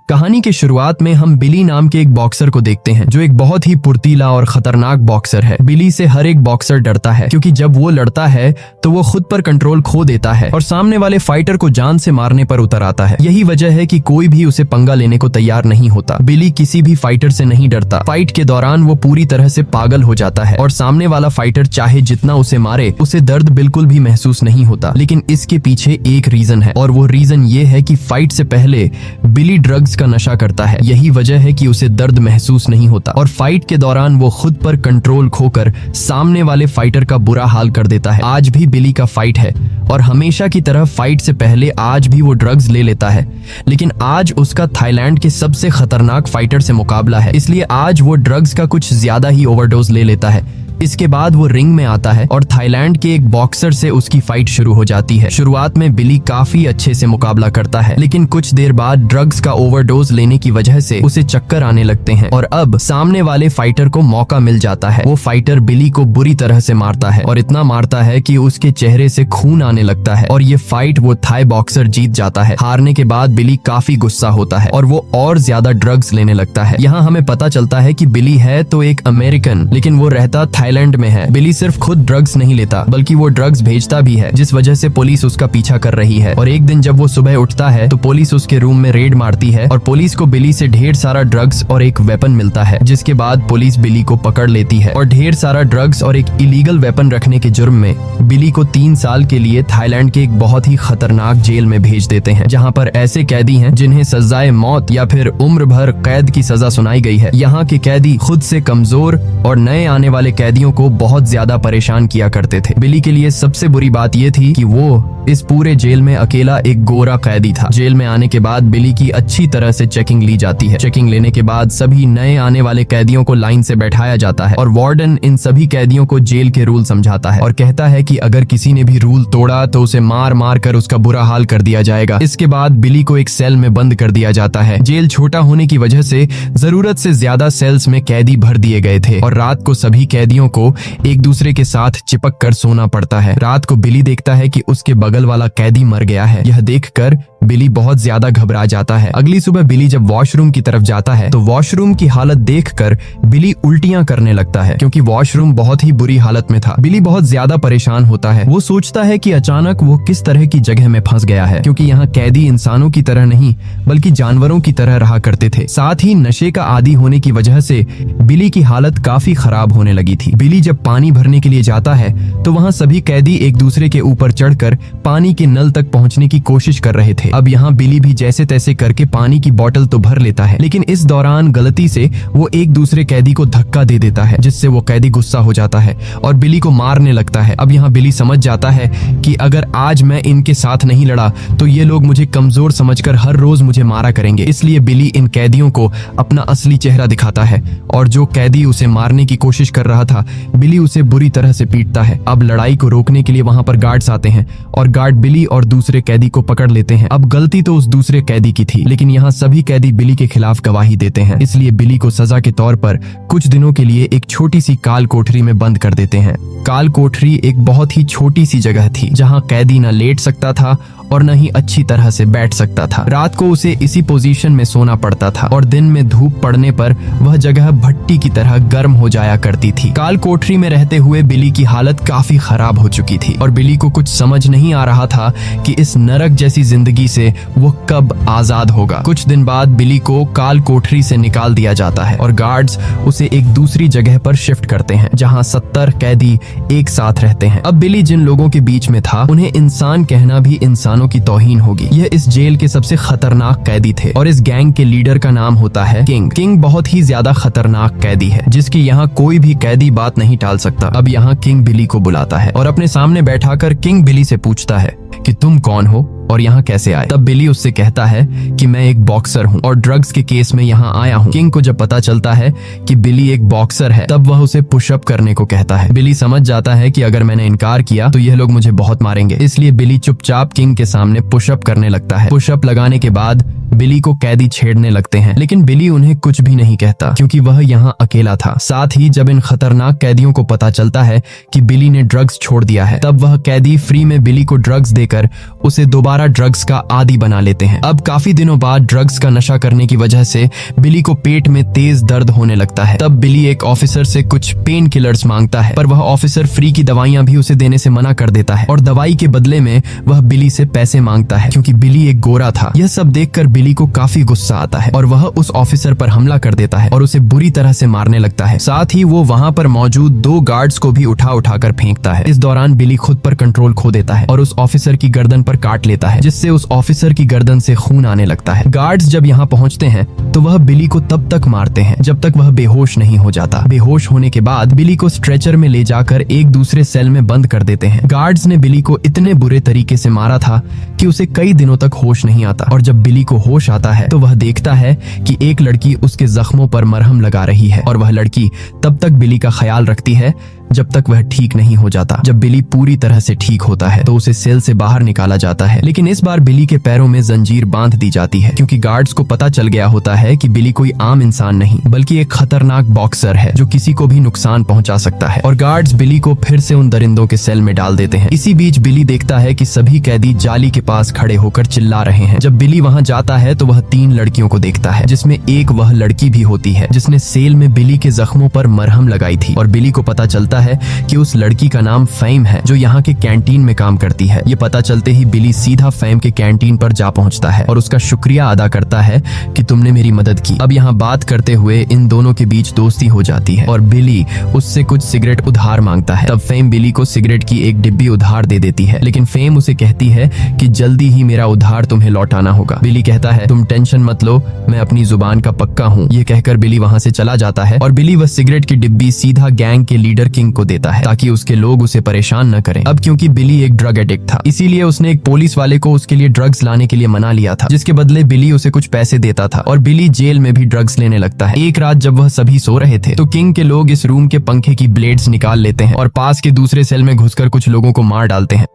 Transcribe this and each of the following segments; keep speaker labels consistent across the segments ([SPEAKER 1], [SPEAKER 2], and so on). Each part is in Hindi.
[SPEAKER 1] कहानी की शुरुआत में हम बिली नाम के एक बॉक्सर को देखते हैं जो एक बहुत ही फुर्तीला और खतरनाक बॉक्सर है। बिली से हर एक बॉक्सर डरता है क्योंकि जब वो लड़ता है तो वो खुद पर कंट्रोल खो देता है और सामने वाले फाइटर को जान से मारने पर उतर आता है। यही वजह है कि कोई भी उसे पंगा लेने को तैयार नहीं होता। बिली किसी भी फाइटर से नहीं डरता। फाइट के दौरान वो पूरी तरह से पागल हो जाता है और सामने वाला फाइटर चाहे जितना उसे मारे उसे दर्द बिल्कुल भी महसूस नहीं होता। लेकिन इसके पीछे एक रीजन है और वो रीजन ये है कि फाइट से पहले बिली ड्रग्स का नशा करता है। यही वजह है कि उसे दर्द महसूस नहीं होता और फाइट के दौरान वो खुद पर कंट्रोल खोकर सामने वाले फाइटर का बुरा हाल कर देता है। आज भी बिली का फाइट है और हमेशा की तरह फाइट से पहले आज भी वो ड्रग्स ले लेता है, लेकिन आज उसका थाईलैंड के सबसे खतरनाक फाइटर से मुकाबला है, इसलिए आज वो ड्रग्स का कुछ ज्यादा ही ओवरडोज ले लेता है। इसके बाद वो रिंग में आता है और थाईलैंड के एक बॉक्सर से उसकी फाइट शुरू हो जाती है। शुरुआत में बिली काफी अच्छे से मुकाबला करता है, लेकिन कुछ देर बाद ड्रग्स का ओवरडोज लेने की वजह से उसे चक्कर आने लगते हैं और अब सामने वाले फाइटर को मौका मिल जाता है। वो फाइटर बिली को बुरी तरह से मारता है और इतना मारता है कि उसके चेहरे से खून आने लगता है और ये फाइट वो थाई बॉक्सर जीत जाता है। हारने के बाद बिली काफी गुस्सा होता है और वो और ज्यादा ड्रग्स लेने लगता है। यहाँ हमें पता चलता है कि बिली है तो एक अमेरिकन, लेकिन वो रहता थाईलैंड में है। बिली सिर्फ खुद ड्रग्स नहीं लेता बल्कि वो ड्रग्स भेजता भी है, जिस वजह से पुलिस उसका पीछा कर रही है। और एक दिन जब वो सुबह उठता है तो पुलिस उसके रूम में रेड मारती है और पुलिस को बिली से ढेर सारा ड्रग्स और एक वेपन मिलता है, जिसके बाद पुलिस बिली को पकड़ लेती है और ढेर सारा ड्रग्स और एक इलीगल वेपन रखने के जुर्म में बिली को 3 साल के लिए थाईलैंड के एक बहुत ही खतरनाक जेल में भेज देते हैं, जहाँ पर ऐसे कैदी हैं जिन्हें सजाए मौत या फिर उम्र भर कैद की सजा सुनाई गई है। यहाँ के कैदी खुद से कमजोर और नए आने वाले कैदियों को बहुत ज्यादा परेशान किया करते थे। बिली के लिए सबसे बुरी बात यह थी कि वो इस पूरे जेल में अकेला एक गोरा कैदी था। जेल में आने के बाद बिली की अच्छी तरह से चेकिंग ली जाती है। चेकिंग लेने के बाद सभी नए आने वाले कैदियों को लाइन से बैठाया जाता है और वार्डन इन सभी कैदियों को जेल के रूल समझाता है और कहता है कि अगर किसी ने भी रूल तोड़ा तो उसे मार मार कर उसका बुरा हाल कर दिया जाएगा। इसके बाद बिली को एक सेल में बंद कर दिया जाता है। जेल छोटा होने की वजह से जरूरत से ज्यादा सेल्स में कैदी भर दिए गए थे और रात को सभी कैदियों को एक दूसरे के साथ चिपक कर सोना पड़ता है। रात को बिली देखता है कि उसके बगल वाला कैदी मर गया है। यह देखकर बिली बहुत ज्यादा घबरा जाता है। अगली सुबह बिली जब वॉशरूम की तरफ जाता है तो वॉशरूम की हालत देखकर बिली उल्टियां करने लगता है क्योंकि वॉशरूम बहुत ही बुरी हालत में था। बिली बहुत ज्यादा परेशान होता है। वो सोचता है कि अचानक वो किस तरह की जगह में फंस गया है, क्योंकि यहाँ कैदी इंसानों की तरह नहीं बल्कि जानवरों की तरह रहा करते थे। साथ ही नशे का आदी होने की वजह से बिली की हालत काफी खराब होने लगी थी। बिली जब पानी भरने के लिए जाता है तो वहाँ सभी कैदी एक दूसरे के ऊपर चढ़कर पानी के नल तक पहुँचने की कोशिश कर रहे थे। अब यहाँ बिली भी जैसे तैसे करके पानी की बोतल तो भर लेता है, लेकिन इस दौरान गलती से वो एक दूसरे कैदी को धक्का दे देता है, जिससे वो कैदी गुस्सा हो जाता है और बिली को मारने लगता है। अब यहाँ बिली समझ जाता है कि अगर आज मैं इनके साथ नहीं लड़ा तो ये लोग मुझे कमजोर समझकर हर रोज मुझे मारा करेंगे। इसलिए बिली इन कैदियों को अपना असली चेहरा दिखाता है और जो कैदी उसे मारने की कोशिश कर रहा था बिली उसे बुरी तरह से पीटता है। अब लड़ाई को रोकने के लिए वहां पर गार्ड्स आते हैं और गार्ड बिली और दूसरे कैदी को पकड़ लेते हैं। अब गलती तो उस दूसरे कैदी की थी, लेकिन यहाँ सभी कैदी बिली के खिलाफ गवाही देते हैं, इसलिए बिली को सजा के तौर पर कुछ दिनों के लिए एक छोटी सी काल कोठरी में बंद कर देते हैं। काल कोठरी एक बहुत ही छोटी सी जगह थी जहाँ कैदी न लेट सकता था और न ही अच्छी तरह से बैठ सकता था। रात को उसे इसी पोजीशन में सोना पड़ता था और दिन में धूप पड़ने पर वह जगह भट्टी की तरह गर्म हो जाया करती थी। काल कोठरी में रहते हुए बिली की हालत काफी खराब हो चुकी थी और बिली को कुछ समझ नहीं आ रहा था कि इस नरक जैसी जिंदगी से वो कब आजाद होगा। कुछ दिन बाद बिली को काल कोठरी से निकाल दिया जाता है और गार्ड्स उसे एक दूसरी जगह पर शिफ्ट करते हैं जहाँ 70 कैदी एक साथ रहते हैं। अब बिली जिन लोगों के बीच में था उन्हें इंसान कहना भी इंसान की तौहीन होगी। यह इस जेल के सबसे खतरनाक कैदी थे और इस गैंग के लीडर का नाम होता है किंग। किंग बहुत ही ज्यादा खतरनाक कैदी है जिसकी यहाँ कोई भी कैदी बात नहीं टाल सकता। अब यहाँ किंग बिली को बुलाता है और अपने सामने बैठाकर किंग बिली से पूछता है कि तुम कौन हो और यहाँ कैसे आए। तब बिली उससे कहता है कि मैं एक बॉक्सर हूँ और ड्रग्स के केस में यहाँ आया हूँ। किंग को जब पता चलता है कि बिली एक बॉक्सर है तब वह उसे पुशअप करने को कहता है। बिली समझ जाता है कि अगर मैंने इनकार किया तो यह लोग मुझे बहुत मारेंगे, इसलिए बिली चुपचाप किंग के सामने पुशअप करने लगता है। पुशअप लगाने के बाद बिली को कैदी छेड़ने लगते हैं, लेकिन बिली उन्हें कुछ भी नहीं कहता क्योंकि वह यहाँ अकेला था। साथ ही जब इन खतरनाक कैदियों को पता चलता है कि बिली ने ड्रग्स छोड़ दिया है तब वह कैदी फ्री में बिली को ड्रग्स देकर उसे दोबारा दोबारा ड्रग्स का आदी बना लेते हैं। अब काफी दिनों बाद ड्रग्स का नशा करने की वजह से बिली को पेट में तेज दर्द होने लगता है। तब बिली एक ऑफिसर से कुछ पेन किलर्स मांगता है, पर वह ऑफिसर फ्री की दवाइयां भी उसे देने से मना कर देता है और दवाई के बदले में वह बिली से पैसे मांगता है, क्योंकि बिली एक गोरा था। यह सब देखकर बिली को काफी गुस्सा आता है और वह उस ऑफिसर पर हमला कर देता है और उसे बुरी तरह से मारने लगता है। साथ ही वो वहां पर मौजूद 2 गार्ड्स को भी उठा कर फेंकता है। इस दौरान बिली खुद पर कंट्रोल खो देता है और उस ऑफिसर की गर्दन पर काट लेता है, जिससे उस ऑफिसर की गर्दन से खून आने लगता है। गार्ड्स जब यहाँ पहुंचते हैं तो वह बिली को तब तक मारते हैं जब तक वह बेहोश नहीं हो जाता। बेहोश होने के बाद बिली को स्ट्रेचर में ले जाकर एक दूसरे सेल में बंद कर देते हैं। गार्ड्स ने बिली को इतने बुरे तरीके से मारा था कि उसे कई दिनों तक होश नहीं आता, और जब बिली को होश आता है तो वह देखता है कि एक लड़की उसके जख्मों पर मरहम लगा रही है, और वह लड़की तब तक बिली का ख्याल रखती है जब तक वह ठीक नहीं हो जाता। जब बिली पूरी तरह से ठीक होता है तो उसे सेल से बाहर निकाला जाता है, लेकिन इस बार बिली के पैरों में जंजीर बांध दी जाती है, क्योंकि गार्ड्स को पता चल गया होता है कि बिली कोई आम इंसान नहीं बल्कि एक खतरनाक बॉक्सर है जो किसी को भी नुकसान पहुंचा सकता है। और गार्ड्स बिली को फिर से उन दरिंदों के सेल में डाल देते हैं। इसी बीच बिली देखता है कि सभी कैदी जाली के पास खड़े होकर चिल्ला रहे हैं। जब बिली वहां जाता है तो वह 3 लड़कियों को देखता है, जिसमें एक वह लड़की भी होती है जिसने सेल में बिली के जख्मों पर मरहम लगाई थी। और बिली को पता चलता है कि उस लड़की का नाम फेम है जो यहाँ के कैंटीन में काम करती है। ये पता चलते ही बिली सीधा फेम के कैंटीन पर जा पहुंचता है और उसका शुक्रिया अदा करता है कि तुमने मेरी मदद की। अब यहाँ बात करते हुए इन दोनों के बीच दोस्ती हो जाती है और बिली उससे कुछ सिगरेट उधार मांगता है। तब फेम बिली को सिगरेट की एक डिब्बी उधार दे देती है, लेकिन फेम उसे कहती है कि जल्दी ही मेरा उधार तुम्हें लौटाना होगा। बिली कहता है तुम टेंशन मत लो, मैं अपनी जुबान का पक्का हूँ। ये कहकर बिली वहाँ से चला जाता है और बिली वह सिगरेट की डिब्बी सीधा गैंग के लीडर किंग को देता है ताकि उसके लोग उसे परेशान न करें। अब क्योंकि बिली एक ड्रग एडिक्ट था, इसीलिए उसने एक पुलिस वाले को उसके लिए ड्रग्स लाने के लिए मना लिया था, जिसके बदले बिली उसे कुछ पैसे देता था। और बिली जेल में भी ड्रग्स लेने लगता है। एक रात जब वह सभी सो रहे थे तो किंग के लोग इस रूम के पंखे की ब्लेड्स निकाल लेते हैं और पास के दूसरे सेल में घुसकर कुछ लोगों को मार डालते हैं।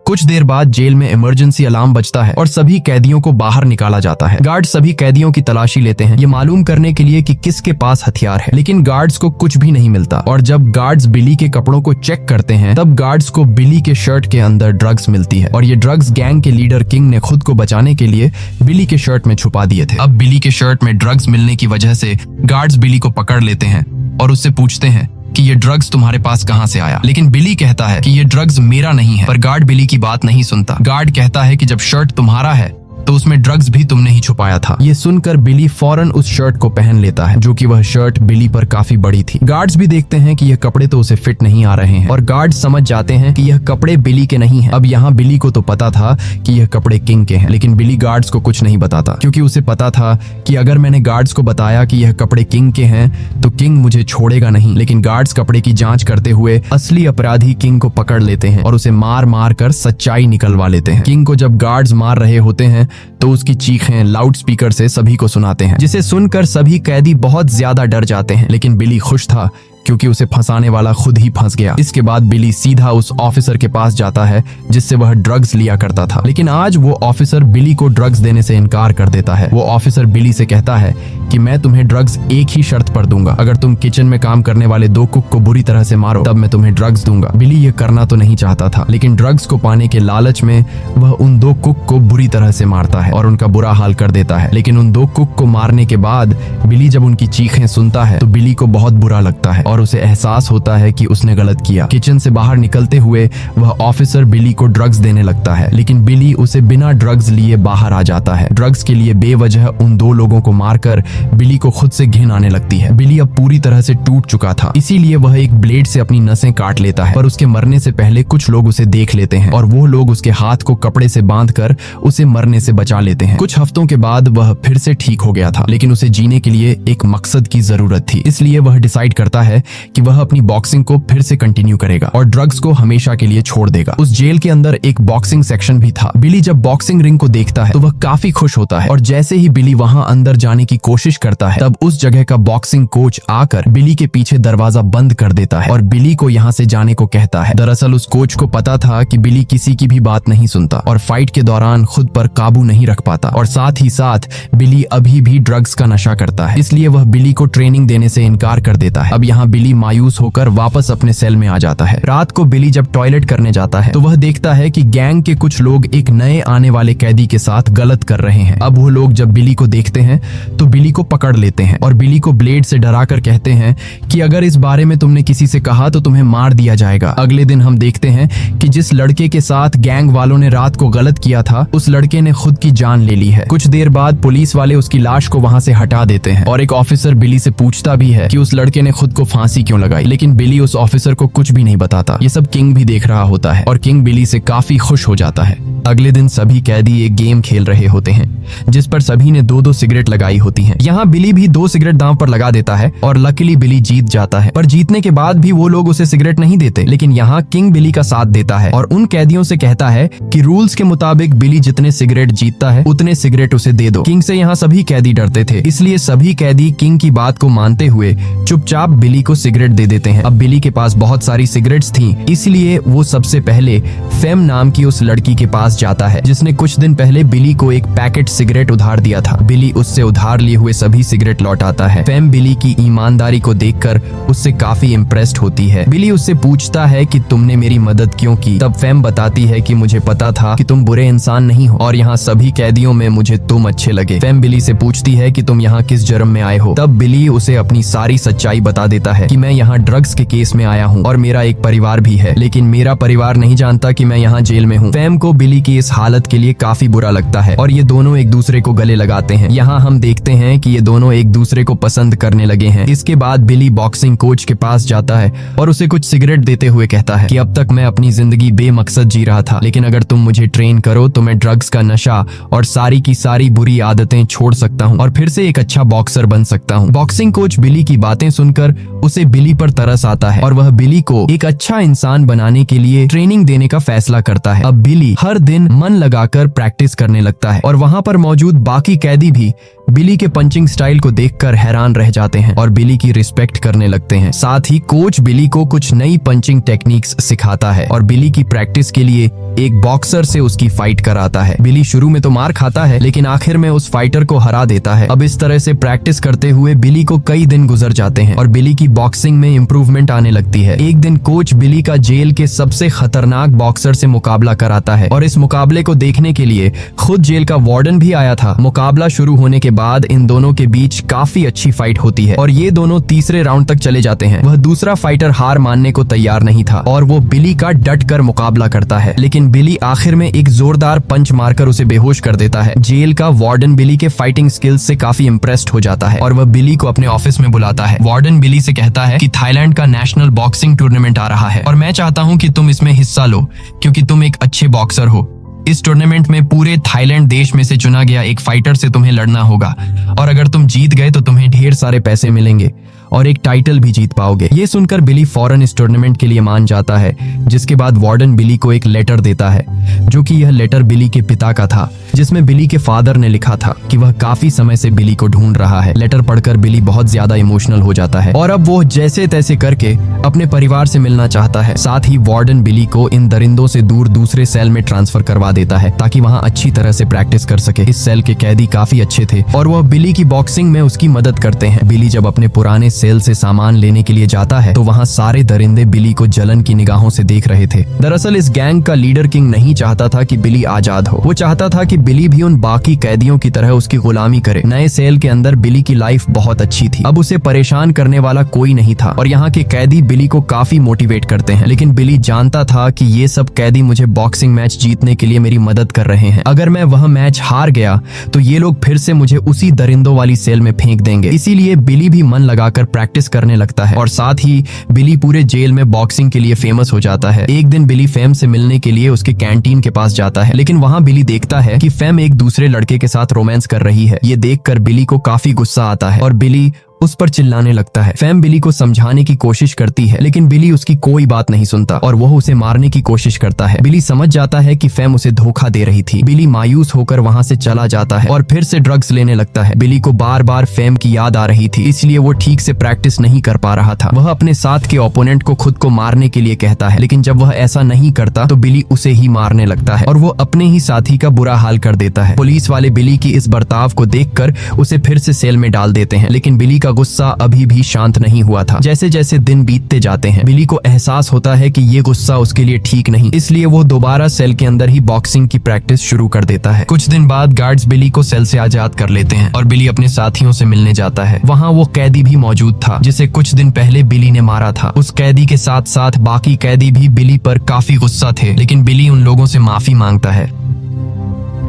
[SPEAKER 1] कुछ देर बाद जेल में इमरजेंसी अलार्म बजता है और सभी कैदियों को बाहर निकाला जाता है। गार्ड सभी कैदियों की तलाशी लेते हैं, ये मालूम करने के लिए कि किसके पास हथियार है, लेकिन गार्ड्स को कुछ भी नहीं मिलता। और जब गार्ड्स बिली के कपड़ों को चेक करते हैं तब गार्ड्स को बिली के शर्ट के अंदर ड्रग्स मिलती है, और ये ड्रग्स गैंग के लीडर किंग ने खुद को बचाने के लिए बिली के शर्ट में छुपा दिए थे। अब बिली के शर्ट में ड्रग्स मिलने की वजह से गार्ड्स बिली को पकड़ लेते हैं और उससे पूछते हैं कि ये ड्रग्स तुम्हारे पास कहां से आया, लेकिन बिली कहता है कि ये ड्रग्स मेरा नहीं है। पर गार्ड बिली की बात नहीं सुनता। गार्ड कहता है कि जब शर्ट तुम्हारा है तो उसमें ड्रग्स भी तुमने ही छुपाया था। ये सुनकर बिली फौरन उस शर्ट को पहन लेता है, जो कि वह शर्ट बिली पर काफी बड़ी थी। गार्ड्स भी देखते हैं कि यह कपड़े तो उसे फिट नहीं आ रहे हैं और गार्ड्स समझ जाते हैं कि यह कपड़े बिली के नहीं हैं। अब यहाँ बिली को तो पता था कि यह कपड़े किंग के हैं, लेकिन बिली गार्ड्स को कुछ नहीं बताता, क्योंकि उसे पता था कि अगर मैंने गार्ड्स को बताया कि यह कपड़े किंग के हैं तो किंग मुझे छोड़ेगा नहीं। लेकिन गार्ड्स कपड़े की जांच करते हुए असली अपराधी किंग को पकड़ लेते हैं और उसे मार मार कर सच्चाई निकलवा लेते हैं। किंग को जब गार्ड्स मार रहे होते हैं तो उसकी चीखें लाउड स्पीकर से सभी को सुनाते हैं, जिसे सुनकर सभी कैदी बहुत ज्यादा डर जाते हैं। लेकिन बिली खुश था क्योंकि उसे फंसाने वाला खुद ही फंस गया। इसके बाद बिली सीधा उस ऑफिसर के पास जाता है जिससे वह ड्रग्स लिया करता था, लेकिन आज वो ऑफिसर बिली को ड्रग्स देने से इनकार कर देता है। वो ऑफिसर बिली से कहता है कि मैं तुम्हें ड्रग्स एक ही शर्त पर दूंगा, अगर तुम किचन में काम करने वाले 2 कुक को बुरी तरह से मारो तब मैं तुम्हें ड्रग्स दूंगा। बिली ये करना तो नहीं चाहता था, लेकिन ड्रग्स को पाने के लालच में वह उन 2 कुक को बुरी तरह से मारता है और उनका बुरा हाल कर देता है। लेकिन उन 2 कुक को मारने के बाद बिली जब उनकी चीखें सुनता है तो बिली को बहुत बुरा लगता है और उसे एहसास होता है कि उसने गलत किया। किचन से बाहर निकलते हुए वह ऑफिसर बिली को ड्रग्स देने लगता है, लेकिन बिली उसे बिना ड्रग्स लिए बाहर आ जाता है। ड्रग्स के लिए बेवजह उन 2 लोगों को मारकर बिली को खुद से घिन आने लगती है। बिली अब पूरी तरह से टूट चुका था, इसीलिए वह एक ब्लेड से अपनी नसें काट लेता है, पर उसके मरने से पहले कुछ लोग उसे देख लेते हैं और वो लोग उसके हाथ को कपड़े से बांधकर उसे मरने से बचा लेते हैं। कुछ हफ्तों के बाद वह फिर से ठीक हो गया था, लेकिन उसे जीने के लिए एक मकसद की जरूरत थी, इसलिए वह डिसाइड करता है कि वह अपनी बॉक्सिंग को फिर से कंटिन्यू करेगा और ड्रग्स को हमेशा के लिए छोड़ देगा। उस जेल के अंदर एक बॉक्सिंग सेक्शन भी था। बिली जब बॉक्सिंग रिंग को देखता है तो वह काफी खुश होता है और जैसे ही बिली वहां अंदर जाने की कोशिश करता है तब उस जगह का बॉक्सिंग कोच आकर बिली के पीछे दरवाजा बंद कर देता है और बिली को यहाँ से जाने को कहता है। दरअसल उस कोच को पता था कि बिली किसी की भी बात नहीं सुनता और फाइट के दौरान खुद पर काबू नहीं रख पाता, और साथ ही साथ बिली अभी भी ड्रग्स का नशा करता है, इसलिए वह बिली को ट्रेनिंग देने से इनकार कर देता है। अब यहाँ बिली मायूस होकर वापस अपने सेल में आ जाता है। रात को बिली जब टॉयलेट करने जाता है तो वह देखता है कि गैंग के कुछ लोग एक नए आने वाले कैदी के साथ गलत कर रहे हैं। अब वो लोग जब बिली को देखते हैं तो बिली को पकड़ लेते हैं और बिली को ब्लेड से डराकर कहते हैं कि अगर इस बारे में तुमने किसी से कहा तो तुम्हें मार दिया जाएगा। अगले दिन हम देखते हैं कि जिस लड़के के साथ गैंग वालों ने रात को गलत किया था उस लड़के ने खुद की जान ले ली है। कुछ देर बाद पुलिस वाले उसकी लाश को वहां से हटा देते हैं और एक ऑफिसर बिली से पूछता भी है कि उस लड़के ने खुद को फांसी क्यों लगाई, लेकिन बिली उस ऑफिसर को कुछ भी नहीं बताता। ये सब किंग भी देख रहा होता है और किंग बिली से काफी खुश हो जाता है। अगले दिन सभी कैदी एक गेम खेल रहे होते हैं जिस पर सभी ने 2-2 सिगरेट लगाई होती हैं। यहाँ बिली भी 2 सिगरेट दांव पर लगा देता है और लकीली बिली जीत जाता है, पर जीतने के बाद भी वो लोग उसे सिगरेट नहीं देते। लेकिन यहाँ किंग बिली का साथ देता है और उन कैदियों से कहता है कि रूल्स के मुताबिक बिली जितने सिगरेट जीतता है उतने सिगरेट उसे दे दो। किंग से यहाँ सभी कैदी डरते थे, इसलिए सभी कैदी किंग की बात को मानते हुए चुपचाप बिली को सिगरेट दे देते हैं। अब बिली के पास बहुत सारी सिगरेट्स थी, इसलिए वो सबसे पहले फेम नाम की उस लड़की के पास जाता है जिसने कुछ दिन पहले बिली को एक पैकेट सिगरेट उधार दिया था। बिली उससे उधार लिए हुए सभी सिगरेट लौटाता है। फेम बिली की ईमानदारी को देखकर उससे काफी इम्प्रेस्ड होती है। बिली उससे पूछता है कि तुमने मेरी मदद क्यों की। तब फेम बताती है कि मुझे पता था कि तुम बुरे इंसान नहीं हो और यहाँ सभी कैदियों में मुझे तुम अच्छे लगे। फेम बिली से पूछती है कि तुम यहाँ किस जुर्म में आए हो। तब बिली उसे अपनी सारी सच्चाई बता देता है कि मैं यहाँ ड्रग्स के केस में आया हूँ और मेरा एक परिवार भी है, लेकिन मेरा परिवार नहीं जानता कि मैं यहाँ जेल में हूँ। फेम को बिली की इस हालत के लिए काफी बुरा लगता है और ये दोनों एक दूसरे को गले लगाते हैं। यहाँ हम देखते हैं कि ये दोनों एक दूसरे को पसंद करने लगे हैं। इसके बाद बिली बॉक्सिंग कोच के पास जाता है और उसे कुछ सिगरेट देते हुए कहता है कि अब तक मैं अपनी जिंदगी बेमकसद जी रहा था, लेकिन अगर तुम मुझे ट्रेन करो तो मैं ड्रग्स का नशा और सारी की सारी बुरी आदतें छोड़ सकता हूँ और फिर से एक अच्छा बॉक्सर बन सकता हूँ। बॉक्सिंग कोच बिली की बातें सुनकर उसे बिली पर तरस आता है और वह बिली को एक अच्छा इंसान बनाने के लिए ट्रेनिंग देने का फैसला करता है। अब बिली हर दिन मन लगाकर प्रैक्टिस करने लगता है और वहां पर मौजूद बाकी कैदी भी बिली के पंचिंग स्टाइल को देखकर हैरान रह जाते हैं और बिली की रिस्पेक्ट करने लगते हैं। साथ ही कोच बिली को कुछ नई पंचिंग टेक्निक्स सिखाता है और बिली की प्रैक्टिस के लिए एक बॉक्सर से उसकी फाइट कराता है। बिली शुरू में तो मार खाता है, लेकिन आखिर में उस फाइटर को हरा देता है। अब इस तरह से प्रैक्टिस करते हुए बिली को कई दिन गुजर जाते हैं और बिली की बॉक्सिंग में इम्प्रूवमेंट आने लगती है। एक दिन कोच बिली का जेल के सबसे खतरनाक बॉक्सर से मुकाबला कराता है और इस मुकाबले को देखने के लिए खुद जेल का वार्डन भी आया था। मुकाबला शुरू होने के बाद इन दोनों के बीच काफी अच्छी फाइट होती है और ये दोनों तीसरे राउंड तक चले जाते हैं। वह दूसरा फाइटर हार मानने को तैयार नहीं था और वो बिली का डट कर मुकाबला करता है, लेकिन बिली आखिर में एक जोरदार पंच मारकर उसे बेहोश कर देता है। जेल का वार्डन बिली के फाइटिंग स्किल्स से काफी इम्प्रेस्ड हो जाता है और वह बिली को अपने ऑफिस में बुलाता है। वार्डन बिली से कहता है कि थाईलैंड का नेशनल बॉक्सिंग टूर्नामेंट आ रहा है और मैं चाहता हूँ कि तुम इसमें हिस्सा लो क्योंकि तुम एक अच्छे बॉक्सर हो। इस टूर्नामेंट में पूरे थाईलैंड देश में से चुना गया एक फाइटर से तुम्हें लड़ना होगा और अगर तुम जीत गए तो तुम्हें ढेर सारे पैसे मिलेंगे और एक टाइटल भी जीत पाओगे। ये सुनकर बिली फौरन इस टूर्नामेंट के लिए मान जाता है, जिसके बाद वार्डन बिली को एक लेटर देता है जो कि यह लेटर बिली के पिता का था, जिसमें बिली के फादर ने लिखा था कि वह काफी समय से बिली को ढूंढ रहा है। लेटर पढ़कर बिली बहुत ज्यादा इमोशनल हो जाता है और अब वो जैसे तैसे करके अपने परिवार से मिलना चाहता है। साथ ही वार्डन बिली को इन दरिंदों से दूर दूसरे सेल में ट्रांसफर करवा देता है ताकि वहाँ अच्छी तरह से प्रैक्टिस कर सके। इस सेल के कैदी काफी अच्छे थे और वह बिली की बॉक्सिंग में उसकी मदद करते हैं। बिली जब अपने पुराने सेल से सामान लेने के लिए जाता है तो वहाँ सारे दरिंदे बिली को जलन की निगाहों से देख रहे थे। दरअसल इस गैंग का लीडर किंग नहीं चाहता था कि बिली आजाद हो। वो चाहता था कि बिली भी उन बाकी कैदियों की तरह उसकी गुलामी करे। नए सेल के अंदर बिली की लाइफ बहुत अच्छी थी, अब उसे परेशान करने वाला कोई नहीं था और यहाँ के कैदी बिली को काफी मोटिवेट करते हैं। लेकिन बिली जानता था कि ये सब कैदी मुझे बॉक्सिंग मैच जीतने के लिए मेरी मदद कर रहे हैं। अगर मैं वह मैच हार गया तो ये लोग फिर से मुझे उसी दरिंदों वाली सेल में फेंक देंगे। इसीलिए बिली भी मन लगाकर प्रैक्टिस करने लगता है और साथ ही बिली पूरे जेल में बॉक्सिंग के लिए फेमस हो जाता है। एक दिन बिली फेम से मिलने के लिए उसके कैंटीन के पास जाता है, लेकिन वहाँ बिली देखता है कि फेम एक दूसरे लड़के के साथ रोमांस कर रही है। ये देखकर बिली को काफी गुस्सा आता है और बिली उस पर चिल्लाने लगता है। फेम बिली को समझाने की कोशिश करती है, लेकिन बिली उसकी कोई बात नहीं सुनता और वह उसे मारने की कोशिश करता है। बिली समझ जाता है कि फेम उसे धोखा दे रही थी। बिली मायूस होकर वहाँ से चला जाता है और फिर से ड्रग्स लेने लगता है। बिली को बार बार फेम की याद आ रही थी, इसलिए वो ठीक से प्रैक्टिस नहीं कर पा रहा था। वह अपने साथ के ओपोनेंट को खुद को मारने के लिए कहता है, लेकिन जब वह ऐसा नहीं करता तो बिली उसे ही मारने लगता है और वो अपने ही साथी का बुरा हाल कर देता है। पुलिस वाले बिली की इस बर्ताव को देखकर उसे फिर से सेल में डाल देते हैं, लेकिन बिली का गुस्सा अभी भी शांत नहीं हुआ था। जैसे जैसे दिन बीतते जाते हैं, बिली को एहसास होता है कि ये गुस्सा उसके लिए ठीक नहीं, इसलिए वो दोबारा सेल के अंदर ही बॉक्सिंग की प्रैक्टिस शुरू कर देता है। कुछ दिन बाद गार्ड्स बिली को सेल से आजाद कर लेते हैं और बिली अपने साथियों से मिलने जाता है। वहाँ वो कैदी भी मौजूद था जिसे कुछ दिन पहले बिली ने मारा था। उस कैदी के साथ साथ बाकी कैदी भी बिली पर काफी गुस्सा थे, लेकिन बिली उन लोगों से माफी मांगता है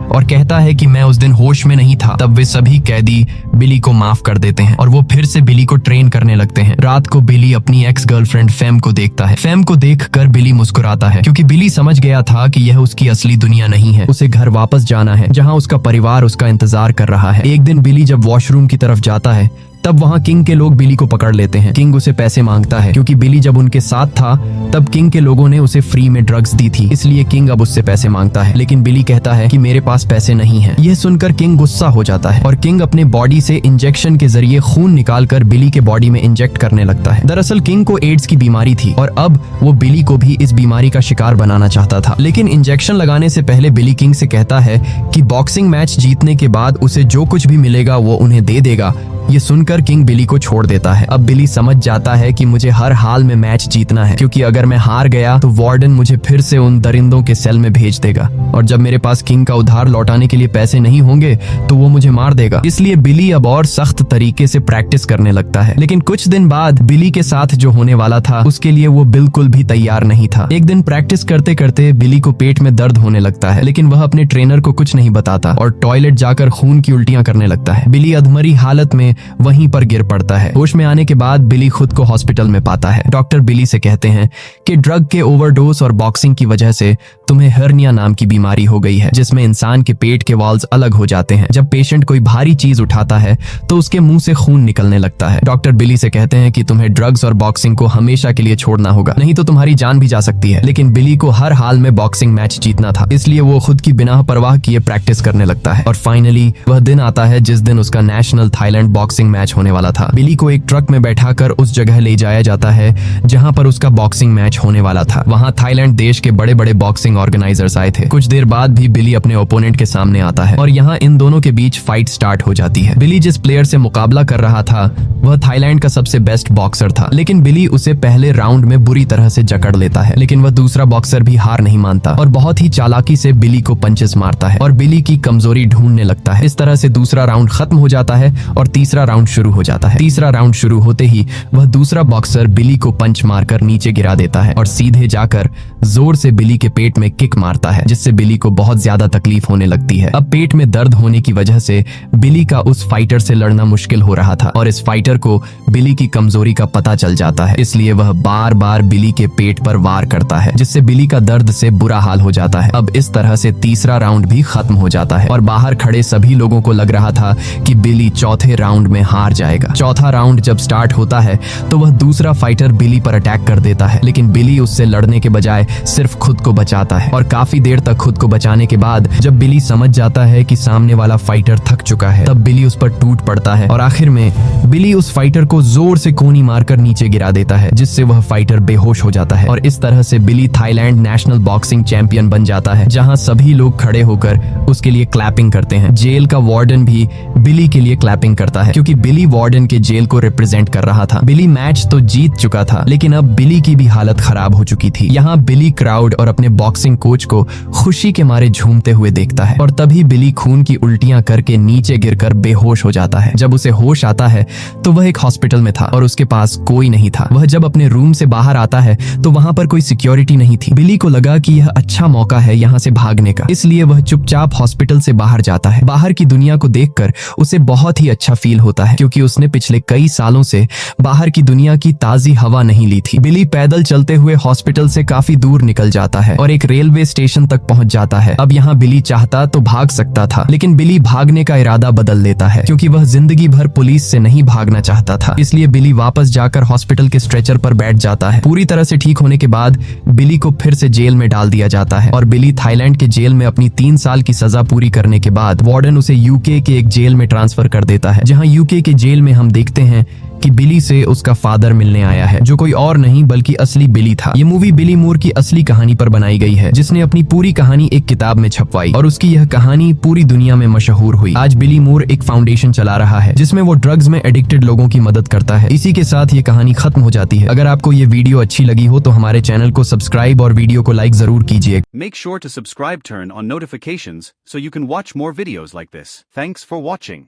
[SPEAKER 1] और कहता है कि मैं उस दिन होश में नहीं था। तब वे सभी कैदी बिली को माफ कर देते हैं और वो फिर से बिली को ट्रेन करने लगते हैं। रात को बिली अपनी एक्स गर्लफ्रेंड फेम को देखता है। फेम को देखकर बिली मुस्कुराता है क्योंकि बिली समझ गया था कि यह उसकी असली दुनिया नहीं है। उसे घर वापस जाना है जहाँ उसका परिवार उसका इंतजार कर रहा है। एक दिन बिली जब वॉशरूम की तरफ जाता है तब वहाँ किंग के लोग बिली को पकड़ लेते हैं। किंग उसे पैसे मांगता है क्योंकि बिली जब उनके साथ था तब किंग के लोगों ने उसे फ्री में ड्रग्स दी थी, इसलिए किंग अब उससे पैसे मांगता है। लेकिन बिली कहता है कि मेरे पास पैसे नहीं हैं। यह सुनकर किंग गुस्सा हो जाता है और किंग अपने बॉडी से इंजेक्शन के जरिए खून निकालकर बिली के बॉडी में इंजेक्ट करने लगता है। दरअसल किंग को एड्स की बीमारी थी और अब वो बिली को भी इस बीमारी का शिकार बनाना चाहता था। लेकिन इंजेक्शन लगाने से पहले बिली किंग से कहता है कि बॉक्सिंग मैच जीतने के बाद उसे जो कुछ भी मिलेगा वो उन्हें दे देगा। ये सुनकर किंग बिली को छोड़ देता है। अब बिली समझ जाता है कि मुझे हर हाल में मैच जीतना है, क्योंकि अगर मैं हार गया तो वार्डन मुझे फिर से उन दरिंदों के सेल में भेज देगा और जब मेरे पास किंग का उधार लौटाने के लिए पैसे नहीं होंगे तो वो मुझे मार देगा। इसलिए बिली अब और सख्त तरीके से प्रैक्टिस करने लगता है। लेकिन कुछ दिन बाद बिली के साथ जो होने वाला था उसके लिए वो बिल्कुल भी तैयार नहीं था। एक दिन प्रैक्टिस करते करते बिली को पेट में दर्द होने लगता है, लेकिन वह अपने ट्रेनर को कुछ नहीं बताता और टॉयलेट जाकर खून की उल्टियां करने लगता है। बिली अधमरी हालत में वहीं पर गिर पड़ता है। होश में आने के बाद बिली खुद को हॉस्पिटल में पाता है। डॉक्टर बिली से कहते हैं कि ड्रग के ओवरडोज और बॉक्सिंग की वजह से तुम्हें हर्निया नाम की बीमारी हो गई है, जिसमें इंसान के पेट के वॉल्स अलग हो जाते हैं। जब पेशेंट कोई भारी चीज उठाता है तो उसके मुंह से खून निकलने लगता है। डॉक्टर बिली से कहते हैं कि तुम्हें ड्रग्स और बॉक्सिंग को हमेशा के लिए छोड़ना होगा, नहीं तो तुम्हारी जान भी जा सकती है। लेकिन बिली को हर हाल में बॉक्सिंग मैच जीतना था, इसलिए वो खुद की बिना परवाह किए प्रैक्टिस करने लगता है। और फाइनली वह दिन आता है जिस दिन उसका नेशनल थाईलैंड बॉक्सिंग मैच होने वाला था। बिली को एक ट्रक में बैठाकर उस जगह ले जाया जाता है जहां पर उसका बॉक्सिंग मैच होने वाला था। वहां थाईलैंड देश के बड़े बड़े बॉक्सिंग ऑर्गेनाइजर्स आए थे। कुछ देर बाद भी बिली अपने ओपोनेंट के सामने आता है और यहाँ इन दोनों के बीच फाइट स्टार्ट हो जाती है। बिली जिस प्लेयर से मुकाबला कर रहा था वह थाईलैंड का सबसे बेस्ट बॉक्सर था, लेकिन बिली उसे पहले राउंड में बुरी तरह से जकड़ लेता है। लेकिन वह दूसरा बॉक्सर भी हार नहीं मानता और बहुत ही चालाकी से बिली को पंचेस मारता है और बिली की कमजोरी ढूंढने लगता है। इस तरह से दूसरा राउंड खत्म हो जाता है और तीसरा राउंड शुरू हो जाता है। तीसरा राउंड शुरू होते ही वह दूसरा बॉक्सर बिली को पंच मारकर नीचे गिरा देता है और सीधे जाकर जोर से बिली के पेट में किक मारता है, जिससे बिली को बहुत ज्यादा तकलीफ होने लगती है। अब पेट में दर्द होने की वजह से बिली का उस फाइटर से लड़ना मुश्किल हो रहा था और इस फाइटर को बिली की कमजोरी का पता चल जाता है, इसलिए वह बार बार बिली के पेट पर वार करता है, जिससे बिली का दर्द से बुरा हाल हो जाता है। अब इस तरह से तीसरा राउंड भी खत्म हो जाता है और बाहर खड़े सभी लोगों को लग रहा था कि बिली चौथे राउंड में हार जाएगा। चौथा राउंड जब स्टार्ट होता है तो वह दूसरा फाइटर बिली पर अटैक कर देता है, लेकिन बिली उससे लड़ने के बजाय सिर्फ खुद को बचाता है और काफी देर तक खुद को बचाने के बाद जब बिली समझ जाता है कि सामने वाला फाइटर थक चुका है, तब बिली उस पर टूट पड़ता है और आखिर में बिली उस फाइटर को जोर से कोनी मारकर नीचे गिरा देता है, जिससे वह फाइटर बेहोश हो जाता है। और इस तरह से बिली थाईलैंड नेशनल बॉक्सिंग चैंपियन बन जाता है, जहां सभी लोग खड़े होकर उसके लिए क्लैपिंग करते हैं। जेल का वार्डन भी बिली के लिए क्लैपिंग करता है, क्योंकि बिली वार्डन के जेल को रिप्रेजेंट कर रहा था। बिली मैच तो जीत चुका था, लेकिन अब बिली की भी हालत खराब हो चुकी थी। यहाँ बिली क्राउड और अपने बॉक्सिंग कोच को खुशी के मारे झूमते हुए देखता है और तभी बिली खून की उल्टियां करके नीचे गिरकर बेहोश हो जाता है। जब उसे होश आता है तो वह एक हॉस्पिटल में था और उसके पास कोई नहीं था। वह जब अपने रूम से बाहर आता है तो वहां पर कोई सिक्योरिटी नहीं थी। बिली को लगा कि यह अच्छा मौका है यहाँ से भागने का, इसलिए वह चुपचाप हॉस्पिटल से बाहर जाता है। बाहर की दुनिया को देखकर उसे बहुत ही अच्छा फील होता है, क्योंकि उसने पिछले कई सालों से बाहर की दुनिया की ताजी हवा नहीं ली थी। बिली पैदल चलते हुए हॉस्पिटल से काफी दूर निकल जाता है और एक रेलवे स्टेशन तक पहुंच जाता है। अब यहाँ बिली चाहता तो भाग सकता था, लेकिन बिली भागने का इरादा बदल लेता है, क्योंकि वह जिंदगी भर पुलिस से नहीं भागना चाहता था। इसलिए बिली वापस जाकर हॉस्पिटल के स्ट्रेचर पर बैठ जाता है। पूरी तरह से ठीक होने के बाद बिली को फिर से जेल में डाल दिया जाता है और बिली थाईलैंड के जेल में अपनी 3 साल की सजा पूरी करने के बाद वार्डन उसे यूके के एक जेल में ट्रांसफर कर देता है, जहाँ यूके के जेल में हम देखते हैं कि बिली से उसका फादर मिलने आया है, जो कोई और नहीं बल्कि असली बिली था। ये मूवी बिली मूर की असली कहानी पर बनाई गई है, जिसने अपनी पूरी कहानी एक किताब में छपवाई और उसकी यह कहानी पूरी दुनिया में मशहूर हुई। आज बिली मूर एक फाउंडेशन चला रहा है जिसमें वो ड्रग्स में एडिक्टेड लोगों की मदद करता है। इसी के साथ ये कहानी खत्म हो जाती है। अगर आपको ये वीडियो अच्छी लगी हो तो हमारे चैनल को सब्सक्राइब और वीडियो को लाइक जरूर कीजिए।
[SPEAKER 2] Make sure to subscribe, turn on notifications so you can watch more videos like this. Thanks for watching.